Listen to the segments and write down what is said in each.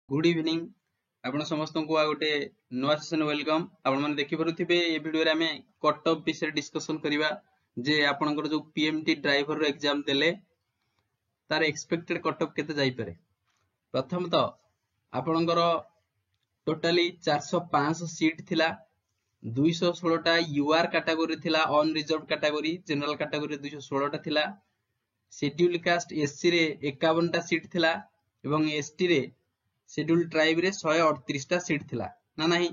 Good evening आपण समस्त को आ गोटे नुआ सेशन वेलकम। आपण माने देखि परुथिबे ए वीडियो रे हमें कट ऑफ विषय डिस्कशन करिवा जे आपनकर जो पीएमटी ड्राइवर रो एग्जाम देले तार एक्सपेक्टेड कट ऑफ केते जाई पारे। प्रथम तो आपनकर टोटली 405 सीट थिला, 216 टा यूआर कैटेगरी थिला, अनरिजर्व कैटेगरी जनरल कैटेगरी 216 टा थिला, शेड्यूल कास्ट एससी रे 51 टा सीट थिला एवं एसटी रे शेड्यूल ट्राइब रे 138 टा सीट थिला ना नहीं।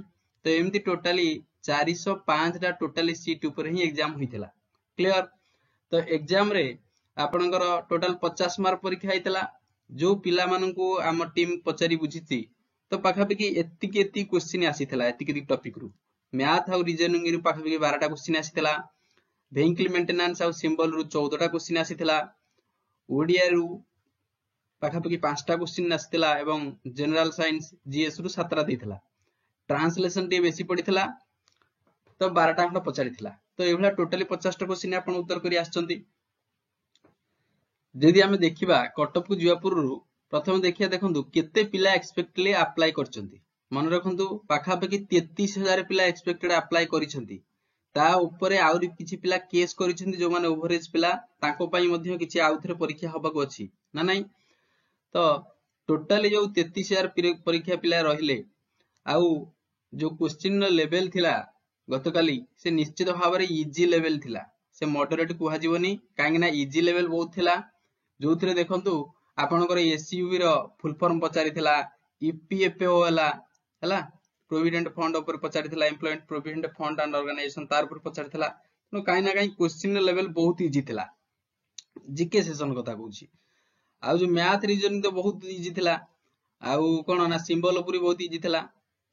तो एमती टोटली 405 टा टोटली सीट ऊपर ही एग्जाम होइथिला। क्लियर। तो एग्जाम रे आपनकर टोटल 50 मार्क परीक्षा आइतला। जो पिला माननकू आम टीम पचारी बुझिती तो पाखापाखि एति क्वेश्चन आसीथिला। एति टॉपिक रु मैथ और रीजनिंग रु पाखापाखि 12 टा क्वेश्चन आसीथिला। वेहिकल मेंटेनेंस और सिंबल रु 14 टा क्वेश्चन आसीथिला। ओडिया रु पाखापाखि 5 टा क्वेश्चन आसीथिला एवं जनरल साइंस जीएस रु 7 टा देथिला। ट्रांसलेशन टी बेसी पड़ीथिला तो 12 टा खंड पचारिथिला। तो एभला टोटली 50 टा क्वेश्चन आपण उत्तर करी आछंती। जदि आमे देखिबा कटअप को जिवा पूर्व प्रथम देखिया देखंतु केते पिला एक्सपेक्टली अप्लाई करचंती। मन रखंतु पाखापाखि 33,000 पिला एक्सपेक्टेड अप्लाई करिसंती। ता ऊपरे आउरी किछि पिला केस करिसंती जो माने ओवरेज पिला ताको पई मध्ये किछि आउथरे परीक्षा हबाको अछि ना नाही। तो टोटली जो 33,000 परीक्षा पिला रहिले आउ जो क्वेश्चन लेवल थिला गतकाली से निश्चित भाव में इजी लेवल थिला। से मॉडरेट कुहा जीवनी काहे ना इजी लेवल बहुत थिला। जोथरे देखंतु आपनकर एसयूवी रो फुल फॉर्म पचारि थिला, ईपीएफओ हला प्रोविडेंट फंड ऊपर पचारि थिला, employment provident fund and organisation तार ऊपर पचारि थिला। तो काहे ना काहे क्वेश्चन लेवल बहुत इजी थिला। जीके सेशन कथा कहूची। आउ जो मैथ रीजनिंग तो बहुत इजी थिला। आउ कोन ना सिंबल ऊपर बहुत इजी थिला।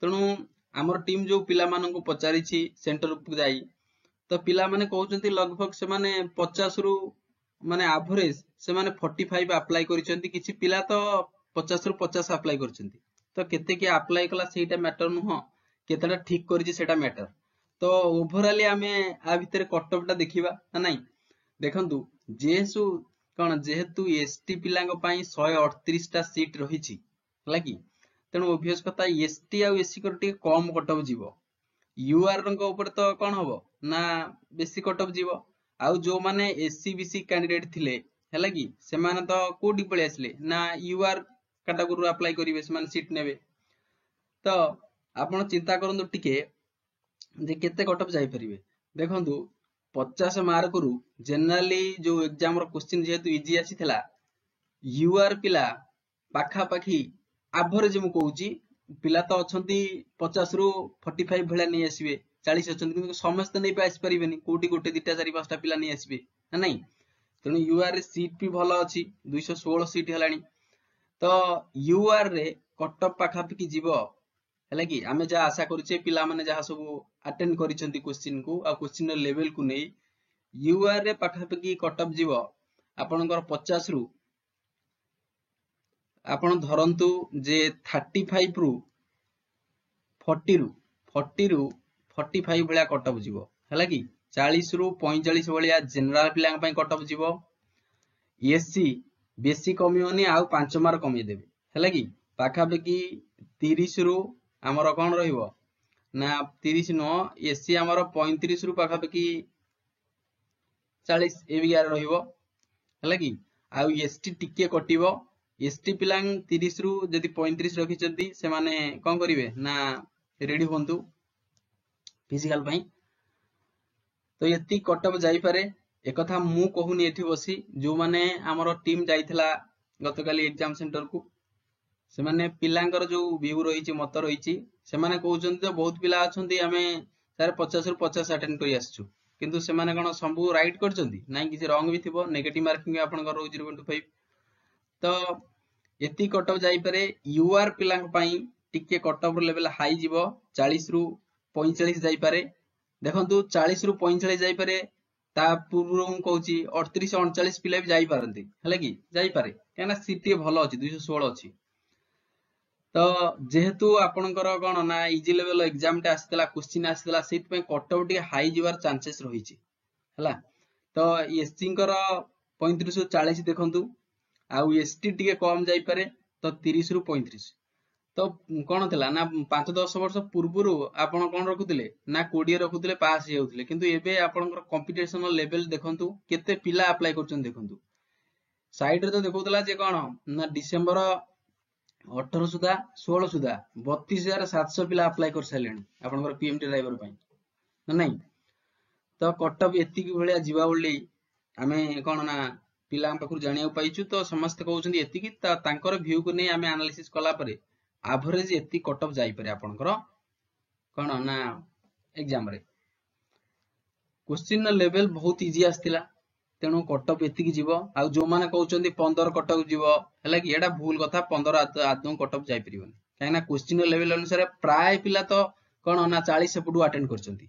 तणु हमर टीम जो पिला मानन को पचारिछि सेंटर ऊपर जाई तो पिला माने कहउचंती लगभग से माने 50 रु माने एवरेज से माने 45 अप्लाई करिसंती। किछि पिला तो 50 रु 50 अप्लाई करिसंती। तो केते के अप्लाई कला सेटा मैटर नुह, केतेटा ठीक करिछि सेटा मैटर। तो ओवरऑल हमें आ भितर कट ऑफ टा देखिबा ना नहीं। देखंतु जेसु कोन जेहेतु एसटी पिलांग पई 138 टा सीट रहिछि लागी। तेणु ओबियस कथा एसटी आ एससी कर टिके कम कट ऑफ जीवो। यूआर रंग ऊपर तो कौन हबो ना बेसी कट ऑफ जीवो। आउ जो माने एससी बीसी कैंडिडेट थिले हैला कि से माने तो कोडी पळे आसले ना यूआर कैटेगरी अप्लाई करिवे से माने सीट नेबे। तो आपण चिंता करंतु टिके जे केते कट ऑफ जाई परिवे। देखंतु 50 मार्क रु जनरली जो एग्जाम रो क्वेश्चन जेहेतु इजी आसीथिला यूआर पिला पाखा पाखी एवरेज मु कहूची पिला तो अछंती 50 रु 45 भला नै आसीबे, 40 अछंती किंतु समस्त नै पास परिबेनी। कोटी गोटे दिटा चारि पांचटा पिला नै आसीबे ना नहीं। तेणु यूआर रे सीट भी भलो अछि, 216 सीट हलानी। तो यूआर रे कट ऑफ पाखा पाखी जीवो हैला कि आमे जा आशा करिचे पिला माने जहा सब अटेंड करिसंती क्वेश्चन को आ क्वेश्चन लेवल को नै यूआर रे पाखा पाखी कट ऑफ जीवो आपनकर 50 रु आपण धरंतु जे 35 रु 40 रु 45 भलिया कट ऑफ जीवो हैला कि 40 रु 45 भलिया जनरल पिलांग पई कट ऑफ जीवो। एससी बेसी कमियोनी आउ 5 मार्क कमी देबे हैला कि पाखा पाखी 30 रु हमर कोन रहिबो ना 30 नो एससी हमर 35 रु पाखा पाखी 40 ए बिगार रहिबो हैला कि आउ एसटी टिके कटिबो। एसटी पिलांग 30 रु जदि 35 रखिचंती से माने कोन करिवे ना रेडी होंतु फिजिकल पई। तो यति कट ऑफ जाई पारे एकथा मु कहूनी एठी बसी। जो माने हमर टीम जाइथिला गतकाली एग्जाम सेंटर को से माने पिलांकर जो व्यू रहिछि मत रहिछि से माने कहउचंती तो बहुत पिला अछंती हमें सारे 50 रु 50 अटेंड करि आछछु किंतु से माने कोन संभू राइट करचंती नाही किछि रॉन्ग भी थिबो। नेगेटिव मार्किंग आपन कर 0.5। तो एति कट ऑफ जाई पारे। यूआर पिलांग पई टिके कट ऑफ लेवल हाई जीवो 40 रु 45 जाई पारे। देखंतु 40 रु 45 जाई पारे। ता पूर्व हम कहूची 38 39 पिला भी जाई पारंती हैला कि जाई पारे केना सीटी भलो अछि 216 अछि। तो जेहेतु आपनकर कोन ना इजी लेवल एग्जाम टे आसीतला क्वेश्चन आसीतला सेत पे कट ऑफ टिके हाई जीवार चांसेस रहिछि हैला। तो एससी कर 35 रु 40 देखंतु आउ एसटी टिके कम जाई पारे तो 30 रु 35। तो कौन थिला ना 5-10 वर्ष पूर्व आपण कौन रखुले ना 20 रखुले पास हो जाउथिले किंतु एबे आपनकर कंपटीशन लेवल देखंतु केते पिला अप्लाई करछन देखंतु साइड रे तो देखौतला जे कौन ना डिसेंबर 18 सुधा 16 सुधा 32,700 पिला अप्लाई कर साइलेनी आपनकर पीएमटी ड्राइवर पई ना नहीं तो कटअप एतिक भलिया जीवा बोली आमे कौन ना पिला पाखु जानिया पाइछु तो समस्त कहउछन एतिकी तांकर व्यू को नै आमे एनालिसिस कला परे एवरेज एति कटअप जाई परे आपनकर कौन ना एग्जाम रे क्वेश्चन लेवल बहुत इजी आस्तिला तेणु कटअप एतिकी जीवो आ जो माने कहउछन 15 कटअप जीवो हला कि एटा भूल कथा 15 आदौ कटअप जाई परिबनी काहेना क्वेश्चन लेवल अनुसार प्राय पिला तो कौन ना 40 सेपटू अटेंड करछंती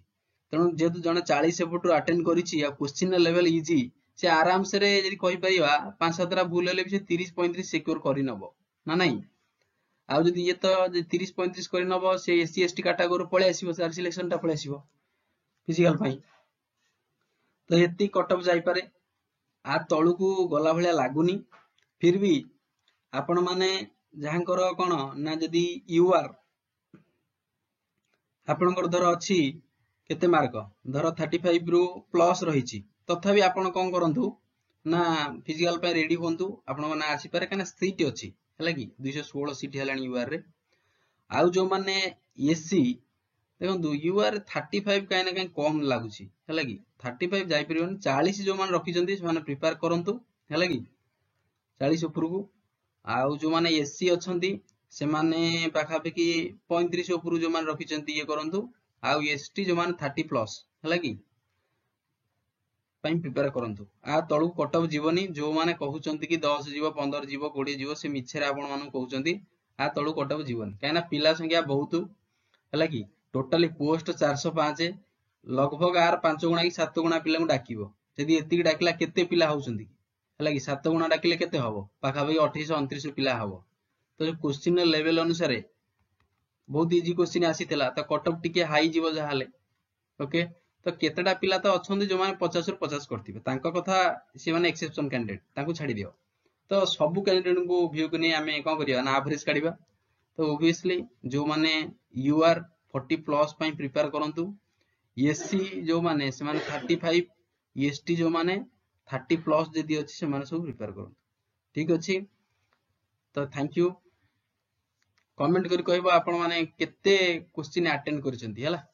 तेणु जेतु जने 40 सेपटू अटेंड करिछि आ क्वेश्चन लेवल इजी से आराम से रे जदि कहि परिबा 5-7 भूल हेले भी से 30-35 सिक्योर करि नबो ना नहीं आ जदि ये तो 30-35 करि नबो से एससी एसटी कैटेगरी पळे आसीबो सर सिलेक्शन टा पळे आसीबो फिजिकल पई तो एति कटअप जाई पारे आ तळु को गला भलिया लागुनी फिर भी आपण माने जहांकर कोन ना जदि यूआर आपनकर धर अछि केते मार्क धर 35 रु प्लस रहिछि तथापि आपण कोन करंतु ना फिजिकल पे रेडी होंतु आपण माने आसी पारे कना सीट अछि हला कि 216 सीट हेलानी यूआर रे आउ जो माने एससी देखंतु यूआर 35 काहे ना काहे कम लागुछि हला कि 35 जाई परिबन 40 जो मान रखिजंती से माने प्रिपेयर करंतु हला कि 40 ऊपर को आउ जो माने एससी अछंती से माने पाखा पेकी 35 ऊपर जो माने रखिजंती ये करंतु आउ एसटी जो माने 30 प्लस हला कि प्रिपेयर करंतु आ तळु कटअप जीवनी जो माने कहउचंती कि 10 जीव 15 जीव 20 जीव से मिछरे आपण मानु कहउचंती आ तळु कटअप जीवनी काहेना पिला संख्या बहुत हला कि टोटली पोस्ट 405 लगभग आर 5 गुणा कि 7 गुणा पिला को डाकिबो जदि एतिक डाकिला केते पिला होउचंती हला कि 7 गुणा डाकिले केते हबो पाखा भाई 2829 पिला हबो तो क्वेश्चन लेवल अनुसार बहुत इजी क्वेश्चन आसीतला तो कटअप टिके हाई जीवो जाहाले ओके तो केतेटा पिला तो अछंती जो माने 50 रु 50 करथिबे तांको कथा से माने एक्सेप्शन कैंडिडेट तांको छाडी दियो तो सब कैंडिडेट को व्यू को नै हमें कोन करिया ना एवरेज काढिबा तो ऑब्वियसली जो माने यूआर 40 प्लस पई प्रिपेयर करंतु एससी जो माने से माने 35 एसटी जो माने 30 प्लस जदी अछि से माने सब प्रिपेयर करंतु ठीक अछि तो थैंक यू कमेंट करी कहबो आपण माने केते क्वेश्चन अटेंड करचंती हला।